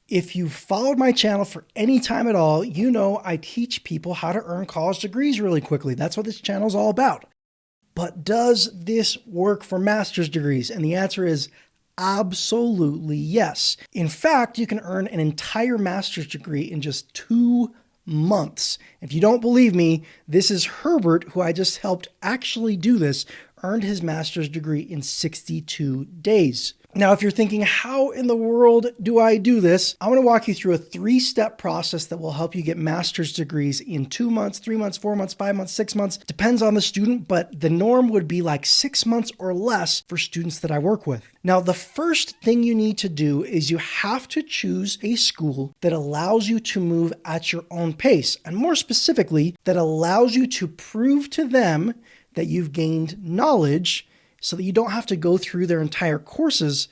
If you've followed my channel for any time at all, you know I teach people how to earn college degrees really quickly. That's what this channel is all about. But does this work for master's degrees? And the answer is absolutely yes. In fact, you can earn an entire master's degree in just 2 months. If you don't believe me, this is Herbert, who I just helped actually do this, earned his master's degree in 62 days. Now, if you're thinking, how in the world do I do this? I'm going to walk you through a 3-step process that will help you get master's degrees in 2 months, 3 months, 4 months, 5 months, 6 months. Depends on the student, but the norm would be like 6 months or less for students that I work with. Now, the first thing you need to do is you have to choose a school that allows you to move at your own pace, and more specifically, that allows you to prove to them that you've gained knowledge so that you don't have to go through their entire courses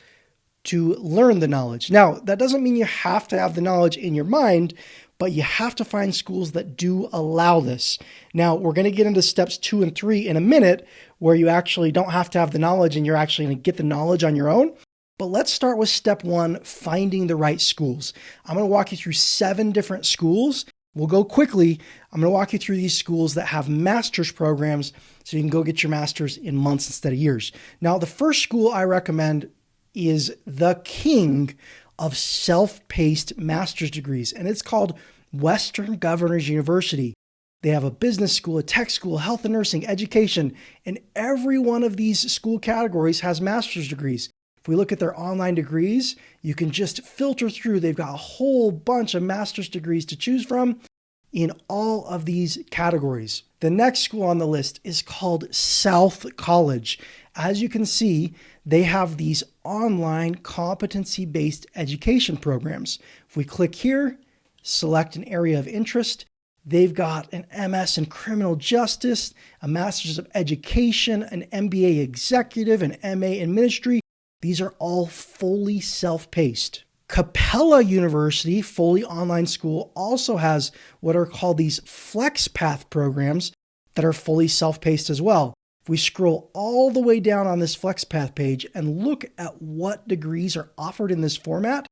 to learn the knowledge. Now, that doesn't mean you have to have the knowledge in your mind, but you have to find schools that do allow this. Now, we're going to get into steps 2 and 3 in a minute, where you actually don't have to have the knowledge and you're actually going to get the knowledge on your own. But let's start with step 1, finding the right schools. I'm going to walk you through 7 different schools. We'll go quickly. I'm going to walk you through these schools that have master's programs so you can go get your master's in months instead of years. Now, the first school I recommend is the king of self-paced master's degrees, and it's called Western Governors University. They have a business school, a tech school, health and nursing, education, and every one of these school categories has master's degrees. If we look at their online degrees, you can just filter through. They've got a whole bunch of master's degrees to choose from in all of these categories. The next school on the list is called South College. As you can see, they have these online competency-based education programs. If we click here, select an area of interest, they've got an MS in criminal justice, a master's of education, an MBA executive, an MA in ministry. These are all fully self-paced. Capella University, fully online school, also has what are called these FlexPath programs that are fully self-paced as well. If we scroll all the way down on this FlexPath page and look at what degrees are offered in this format,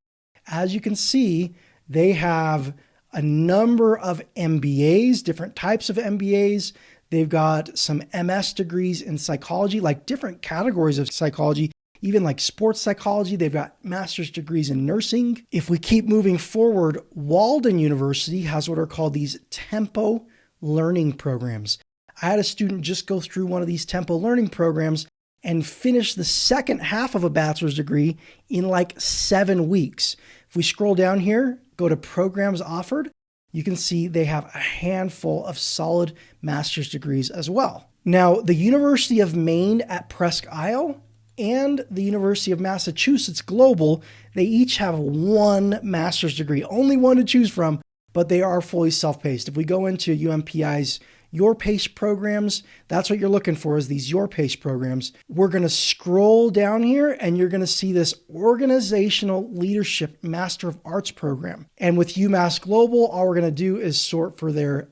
as you can see, they have a number of MBAs, different types of MBAs. They've got some MS degrees in psychology, like different categories of psychology, even like sports psychology. They've got master's degrees in nursing. If we keep moving forward, Walden University has what are called these tempo learning programs. I had a student just go through one of these tempo learning programs and finish the second half of a bachelor's degree in like 7 weeks. If we scroll down here, go to programs offered, you can see they have a handful of solid master's degrees as well. Now, the University of Maine at Presque Isle and the University of Massachusetts Global, they each have 1 master's degree, only one to choose from, but they are fully self-paced. If we go into UMPI's Your Pace programs, that's what you're looking for, is these Your Pace programs. We're going to scroll down here and you're going to see this Organizational Leadership Master of Arts program. And with UMass Global, all we're going to do is sort for their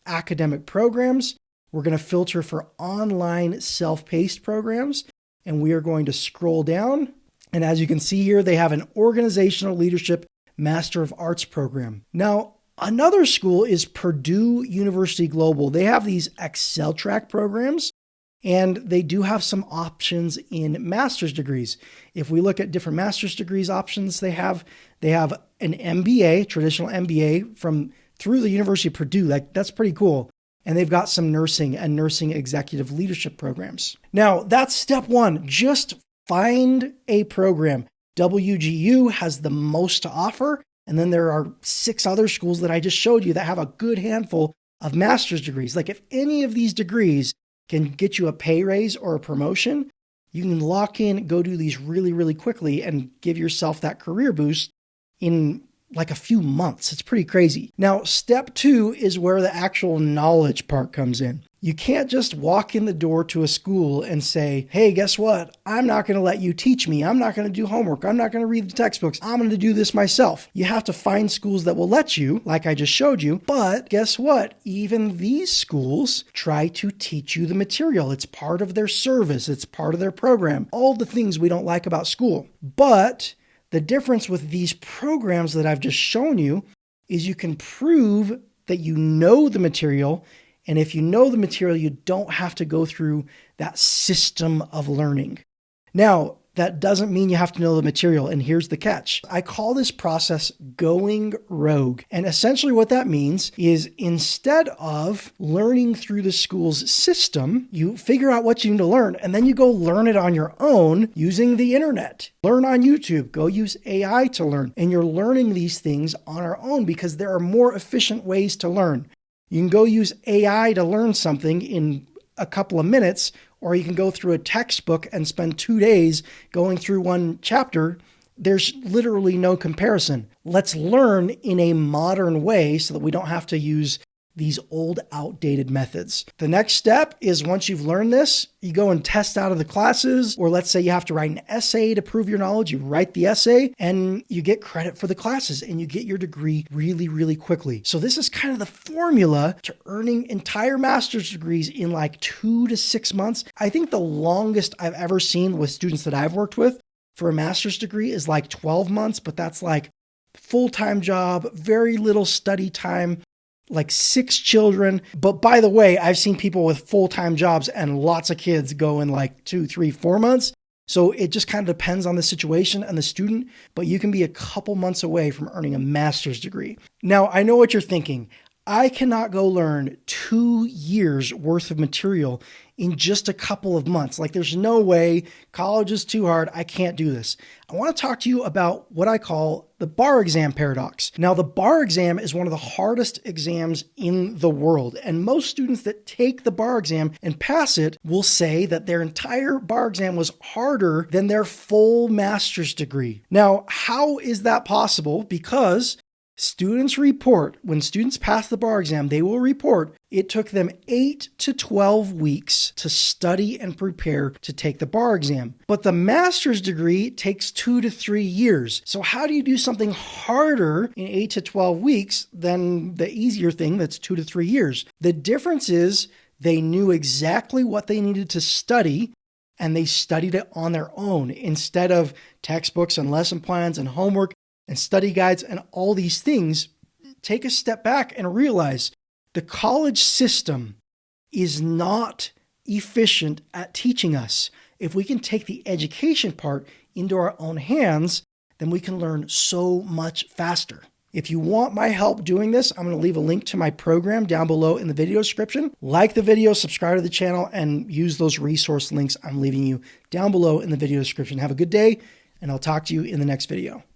academic programs. We're going to filter for online self-paced programs. And we are going to scroll down. And as you can see here, they have an Organizational Leadership Master of Arts program. Now, another school is Purdue University Global. They have these Excel track programs, and they do have some options in master's degrees. If we look at different master's degrees options, they have an MBA, traditional MBA through the University of Purdue. That's pretty cool. And they've got some nursing and nursing executive leadership programs. Now, that's step 1. Just find a program. WGU has the most to offer. And then there are 6 other schools that I just showed you that have a good handful of master's degrees. Like if any of these degrees can get you a pay raise or a promotion, you can lock in, go do these really, really quickly and give yourself that career boost in like a few months. It's pretty crazy. Now, step 2 is where the actual knowledge part comes in. You can't just walk in the door to a school and say, hey, guess what? I'm not going to let you teach me. I'm not going to do homework. I'm not going to read the textbooks. I'm going to do this myself. You have to find schools that will let you, like I just showed you. But guess what? Even these schools try to teach you the material. It's part of their service. It's part of their program. All the things we don't like about school. But The difference with these programs that I've just shown you is you can prove that you know the material. And if you know the material, you don't have to go through that system of learning. Now, that doesn't mean you have to know the material. And here's the catch. I call this process going rogue. And essentially what that means is instead of learning through the school's system, you figure out what you need to learn and then you go learn it on your own using the internet. Learn on YouTube, go use AI to learn. And you're learning these things on our own because there are more efficient ways to learn. You can go use AI to learn something in a couple of minutes, or you can go through a textbook and spend 2 days going through one chapter. There's literally no comparison. Let's learn in a modern way so that we don't have to use these old, outdated methods. The next step is once you've learned this, you go and test out of the classes, or let's say you have to write an essay to prove your knowledge. You write the essay and you get credit for the classes and you get your degree really, really quickly. So this is kind of the formula to earning entire master's degrees in like 2 to 6 months. I think the longest I've ever seen with students that I've worked with for a master's degree is like 12 months, but that's like full-time job, very little study time, like 6 children. But by the way, I've seen people with full-time jobs and lots of kids go in like 2, 3, 4 months. So it just kind of depends on the situation and the student, but you can be a couple months away from earning a master's degree. Now, I know what you're thinking. I cannot go learn 2 years worth of material in just a couple of months. Like there's no way, college is too hard. I can't do this. I want to talk to you about what I call the bar exam paradox. Now, the bar exam is one of the hardest exams in the world. And most students that take the bar exam and pass it will say that their entire bar exam was harder than their full master's degree. Now, how is that possible? Because students report, when students pass the bar exam, they will report it took them 8 to 12 weeks to study and prepare to take the bar exam. But the master's degree takes 2 to 3 years. So how do you do something harder in 8 to 12 weeks than the easier thing that's 2 to 3 years? The difference is they knew exactly what they needed to study and they studied it on their own instead of textbooks and lesson plans and homework and study guides and all these things. Take a step back and realize the college system is not efficient at teaching us. If we can take the education part into our own hands, then we can learn so much faster. If you want my help doing this, I'm going to leave a link to my program down below in the video description. Like the video, subscribe to the channel, and use those resource links I'm leaving you down below in the video description. Have a good day, and I'll talk to you in the next video.